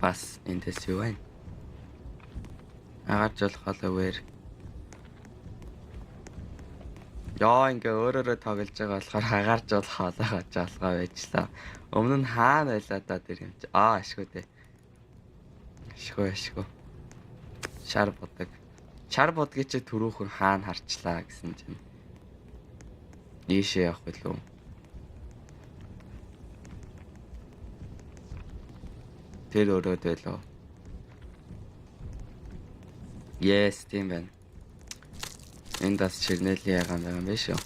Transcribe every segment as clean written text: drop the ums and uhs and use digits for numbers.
Бас эндээс юу вэ? Агарч болох холовэр. Яа ингээ өөрөөрөө тоглож байгаа болохоор хагарч болох холоогоо жолгоо байжлаа. Өмнө нь хаана байлаа да тэр юм чи. Ашгүй дээ. Ашгүй. Шар бодог. Шар бодгийг чи түрүүхэн хаана харчлаа гэсэн чинь. Ийшээ явах билүү? Тэр өрөөд байлоо. Yes, тийм байна. Энд бас Чернелийн ягаан байгаа юм биш үү?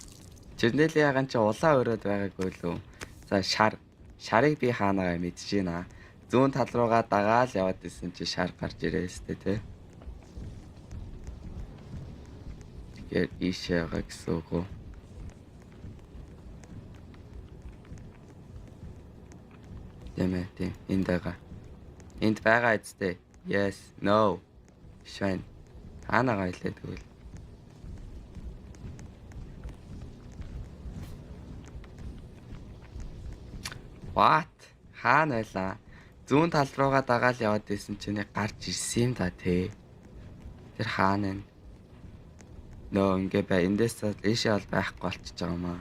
Чернелийн ягаан чи улаан өрөөд байгаагүй лүү? За шарыг би хаанаа мэдэж байна. Зүүн тал руугаа дагаал яваад исэн чи шар гарч ирээ өстэй те. Тэгэхээр ийшээ байгаа гэсэн үг үү? Тийм. Энд байгаа. Энд байгаа эцтэй. Yes, no. Швэн. Хаанаага хэлээ тэгвэл. What? Хаана байлаа? Зүүн тал руугаа дагаал яваад исэн чинь гарч ирсэн юм да тий. Тэр хаана вэ? Нөө ингээ бай. Эндээс ийшээ бол байхгүй болчихж байгаа юм аа.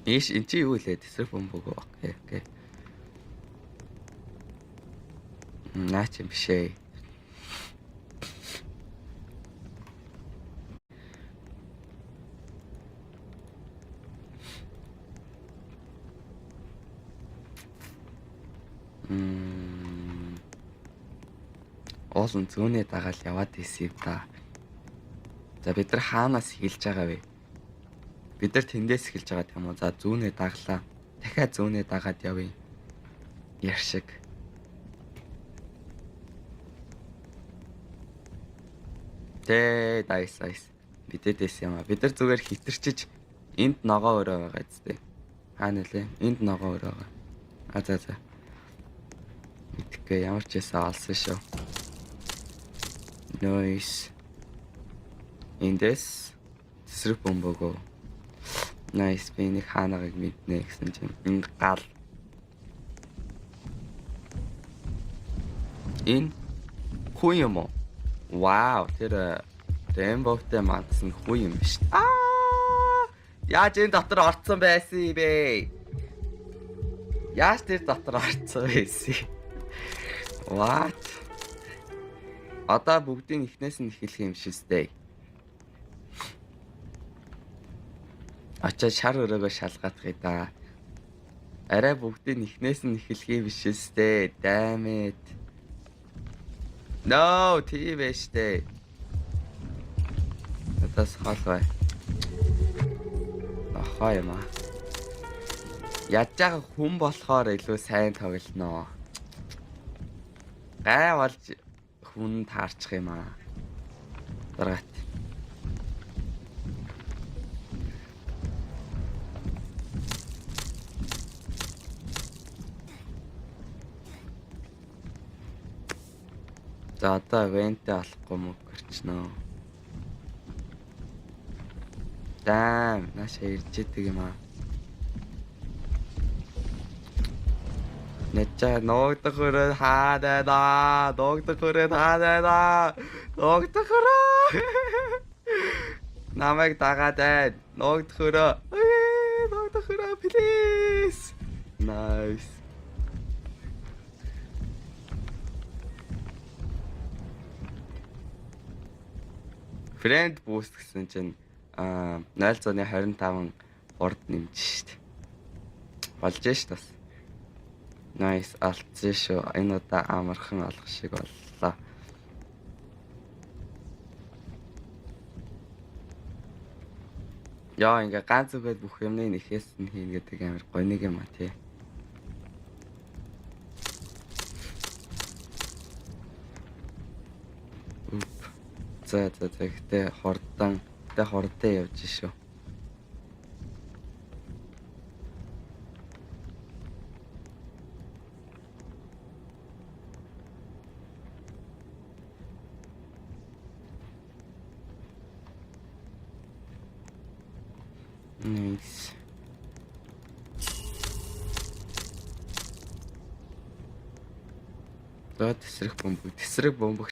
Эн чи юу лээ? Тэсрэх бөмбөг. Окей. Наач юм бишээ. Уулын зүүнээ дагаал яваад ийсэв та. За бид нар хаанаас эхэлж байгаа вэ? Бид нар тэндээс эхэлж байгаа юм уу? За зүүнээ даглаа. Дахиад зүүнээ дагаад явъя. Яршиг. Дайс. Бидэдэс юм аа. Бид нар зүгээр хитэрчиж энд ногоо өрөө байгаа зү. Хаана нэлээ? Энд ногоо өрөө байгаа. За. Мэдхгүй ямар ч байсан олсон шүү. Nice. Эндээс тэсрэх бөмбөгөө. Nice. Би нэг хаанагийг мэднэ гэсэн чинь энд гал. Энэ хүн юм уу? Вау, тэр Rainbow-тэй мандсан хүн юм биш. Яаж энэ дотор орцсон байсан бэ? Яаж тэр дотор орцсон байсан? What? Одоо бүгдийн ихнээс нь эхлэх юм шээ. Ачаа шар өрөөгөө шалгаадах да. Арай бүгдийн ихнээс нь эхлэх юм биш ээ. Damn it. No, тийм биш дээ. Надаас хол бай. Ахаа юм аа. Яаж байгаа хүн болохоор илүү сайн тоглоно. Гай болж хүн таарчих юм аа. Дараат. За одоо вентэ алахгүй мөг гэрчнөө. Нааш ирж идэг юм аа. Нэча ногдох хүрээ хаадаа. Намайг дагаад байна. Ногдох хүрээ please. Nice. Friend boost гэсэн чинь 0.25 урд нэмж штт. Болж штт бас. Nice алдсан шүү. Энэ удаа амархан алах шиг боллоо. Яа ингээ ганц үгээд бүх юмны нэхээс нь хийн гэдэг амар гоё нэг юм а тий. За гэхдээ хордон явж шүү. Nice. За тесрэх бөмбөг